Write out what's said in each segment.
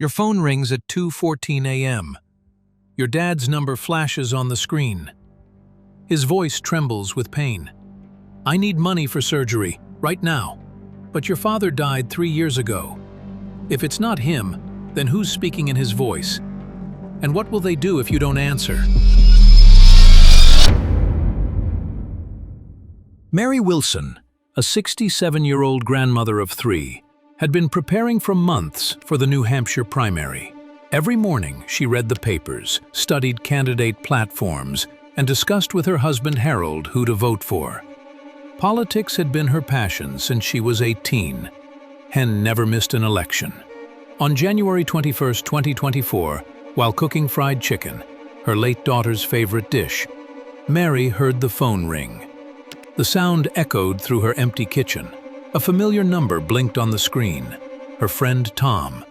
Your phone rings at 2:14 a.m. Your dad's number flashes on the screen. His voice trembles with pain. "I need money for surgery, right now. But your father died 3 years ago. If it's not him, then who's speaking in his voice? And what will they do if you don't answer?" Mary Wilson, a 67-year-old grandmother of 3, had been preparing for months for the New Hampshire primary. Every morning, she read the papers, studied candidate platforms, and discussed with her husband Harold who to vote for. Politics had been her passion since she was 18. Hen never missed an election. On January 21, 2024, while cooking fried chicken, her late daughter's favorite dish, Mary heard the phone ring. The sound echoed through her empty kitchen. A familiar number blinked on the screen, her friend Tom.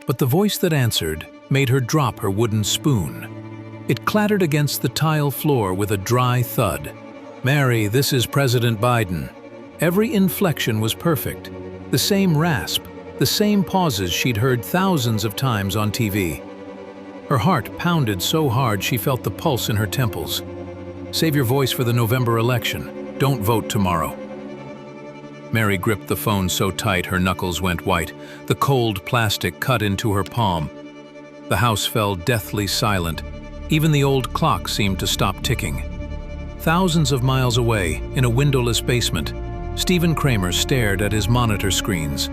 But the voice that answered made her drop her wooden spoon. It clattered against the tile floor with a dry thud. "Mary, this is President Biden." Every inflection was perfect. The same rasp, the same pauses she'd heard thousands of times on TV. Her heart pounded so hard she felt the pulse in her temples. "Save your voice for the November election. Don't vote tomorrow." Mary gripped the phone so tight her knuckles went white. The cold plastic cut into her palm. The house fell deathly silent. Even the old clock seemed to stop ticking. Thousands of miles away, in a windowless basement, Stephen Kramer stared at his monitor screens.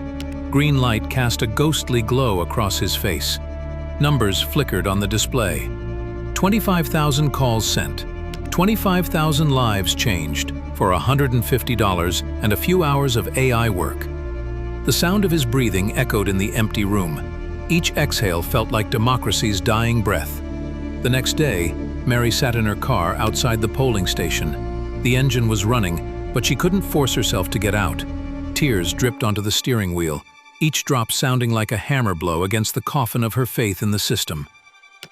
Green light cast a ghostly glow across his face. Numbers flickered on the display. 25,000 calls sent. 25,000 lives changed for $150 and a few hours of AI work. The sound of his breathing echoed in the empty room. Each exhale felt like democracy's dying breath. The next day, Mary sat in her car outside the polling station. The engine was running, but she couldn't force herself to get out. Tears dripped onto the steering wheel, each drop sounding like a hammer blow against the coffin of her faith in the system.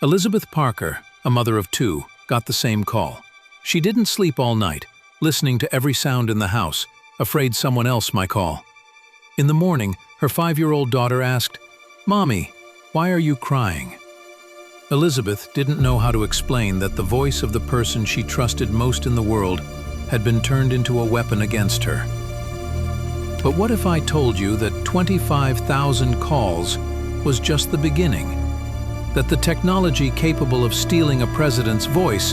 Elizabeth Parker, a mother of 2, got the same call. She didn't sleep all night, listening to every sound in the house, afraid someone else might call. In the morning, her 5-year-old daughter asked, "Mommy, why are you crying?" Elizabeth didn't know how to explain that the voice of the person she trusted most in the world had been turned into a weapon against her. But what if I told you that 25,000 calls was just the beginning? That the technology capable of stealing a president's voice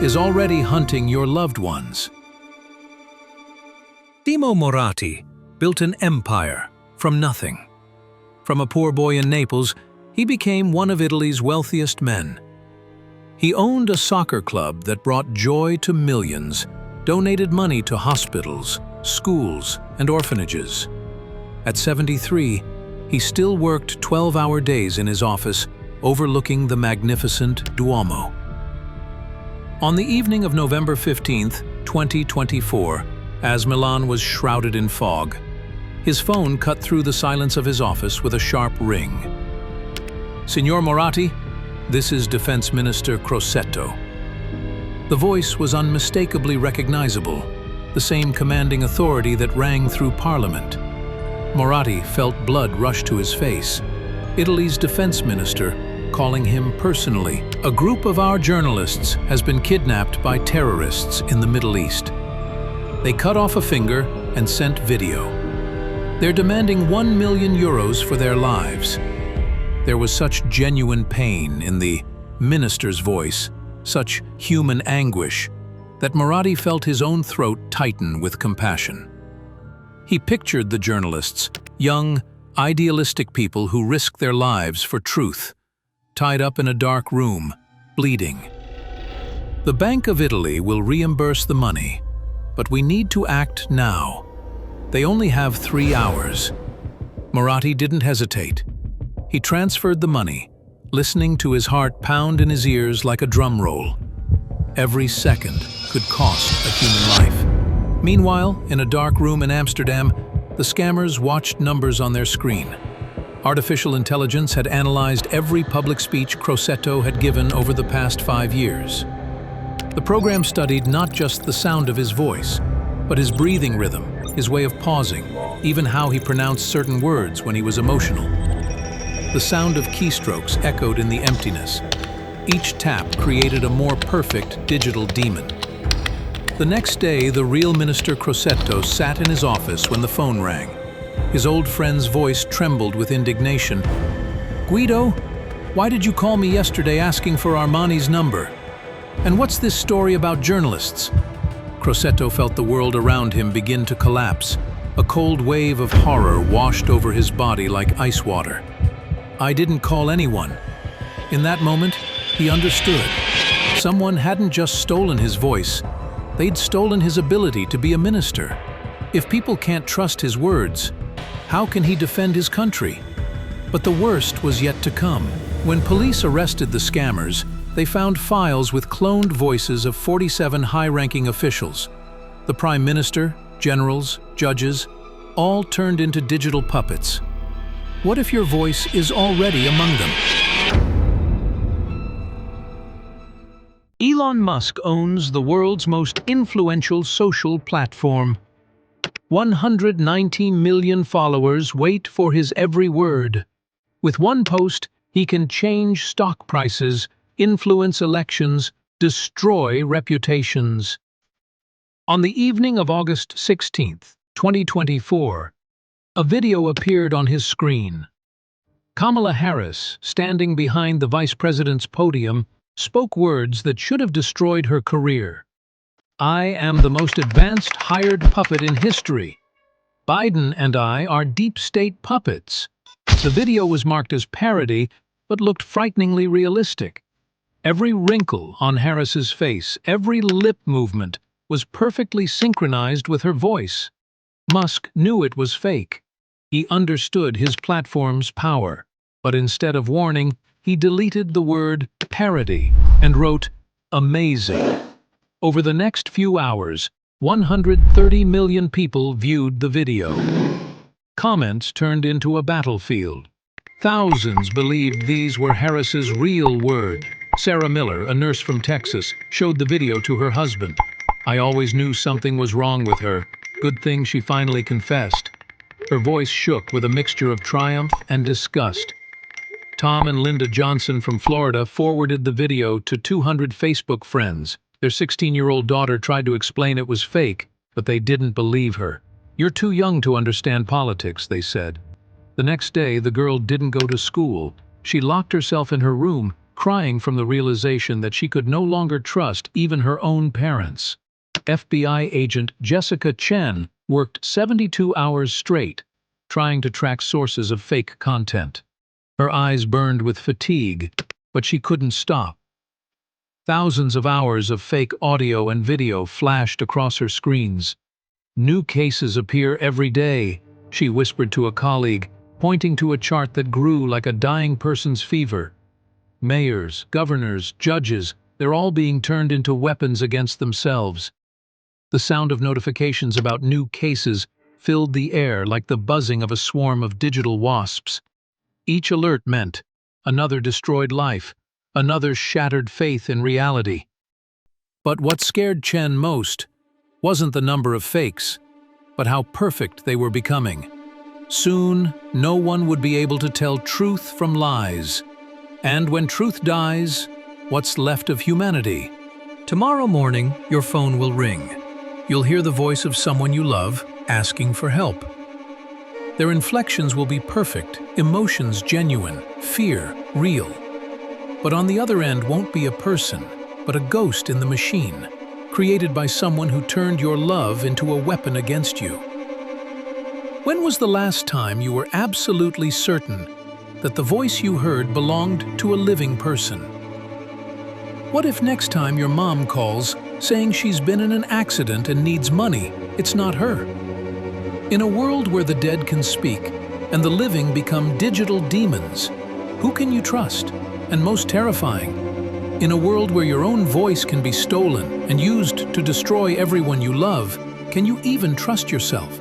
is already hunting your loved ones? Timo Moratti built an empire from nothing. From a poor boy in Naples, he became one of Italy's wealthiest men. He owned a soccer club that brought joy to millions, donated money to hospitals, schools, and orphanages. At 73, he still worked 12-hour days in his office, overlooking the magnificent Duomo. On the evening of November 15, 2024, as Milan was shrouded in fog, his phone cut through the silence of his office with a sharp ring. "Signor Moratti, this is Defense Minister Crosetto." The voice was unmistakably recognizable, the same commanding authority that rang through Parliament. Moratti felt blood rush to his face. Italy's defense minister, calling him personally. "A group of our journalists has been kidnapped by terrorists in the Middle East. They cut off a finger and sent video. They're demanding €1 million for their lives." There was such genuine pain in the minister's voice, such human anguish, that Moratti felt his own throat tighten with compassion. He pictured the journalists, young, idealistic people who risked their lives for truth, tied up in a dark room, bleeding. "The Bank of Italy will reimburse the money, but we need to act now. They only have 3 hours." Moratti didn't hesitate. He transferred the money, listening to his heart pound in his ears like a drum roll. Every second could cost a human life. Meanwhile, in a dark room in Amsterdam, the scammers watched numbers on their screen. Artificial intelligence had analyzed every public speech Crosetto had given over the past 5 years. The program studied not just the sound of his voice, but his breathing rhythm, his way of pausing, even how he pronounced certain words when he was emotional. The sound of keystrokes echoed in the emptiness. Each tap created a more perfect digital demon. The next day, the real Minister Crosetto sat in his office when the phone rang. His old friend's voice trembled with indignation. "Guido, why did you call me yesterday asking for Armani's number? And what's this story about journalists?" Crosetto felt the world around him begin to collapse. A cold wave of horror washed over his body like ice water. "I didn't call anyone." In that moment, he understood. Someone hadn't just stolen his voice, they'd stolen his ability to be a minister. If people can't trust his words, how can he defend his country? But the worst was yet to come. When police arrested the scammers, they found files with cloned voices of 47 high-ranking officials. The Prime Minister, generals, judges, all turned into digital puppets. What if your voice is already among them? Elon Musk owns the world's most influential social platform. 119 million followers wait for his every word. With one post, he can change stock prices, influence elections, destroy reputations. On the evening of August 16, 2024, a video appeared on his screen. Kamala Harris, standing behind the vice president's podium, spoke words that should have destroyed her career. "I am the most advanced hired puppet in history. Biden and I are deep state puppets." The video was marked as parody, but looked frighteningly realistic. Every wrinkle on Harris's face, every lip movement, was perfectly synchronized with her voice. Musk knew it was fake. He understood his platform's power, but instead of warning, he deleted the word parody and wrote amazing. Over the next few hours, 130 million people viewed the video. Comments turned into a battlefield. Thousands believed these were Harris's real word. Sarah Miller, a nurse from Texas, showed the video to her husband. "I always knew something was wrong with her. Good thing she finally confessed." Her voice shook with a mixture of triumph and disgust. Tom and Linda Johnson from Florida forwarded the video to 200 Facebook friends. Their 16-year-old daughter tried to explain it was fake, but they didn't believe her. "You're too young to understand politics," they said. The next day, the girl didn't go to school. She locked herself in her room, crying from the realization that she could no longer trust even her own parents. FBI agent Jessica Chen worked 72 hours straight, trying to track sources of fake content. Her eyes burned with fatigue, but she couldn't stop. Thousands of hours of fake audio and video flashed across her screens. "New cases appear every day," she whispered to a colleague, pointing to a chart that grew like a dying person's fever. Mayors, governors, judges, they're all being turned into weapons against themselves. The sound of notifications about new cases filled the air like the buzzing of a swarm of digital wasps. Each alert meant another destroyed life, another shattered faith in reality. But what scared Chen most wasn't the number of fakes, but how perfect they were becoming. Soon, no one would be able to tell truth from lies. And when truth dies, what's left of humanity? Tomorrow morning, your phone will ring. You'll hear the voice of someone you love asking for help. Their inflections will be perfect, emotions genuine, fear real. But on the other end won't be a person, but a ghost in the machine, created by someone who turned your love into a weapon against you. When was the last time you were absolutely certain that the voice you heard belonged to a living person? What if next time your mom calls saying she's been in an accident and needs money, it's not her? In a world where the dead can speak and the living become digital demons, who can you trust? And most terrifying, in a world where your own voice can be stolen and used to destroy everyone you love, can you even trust yourself?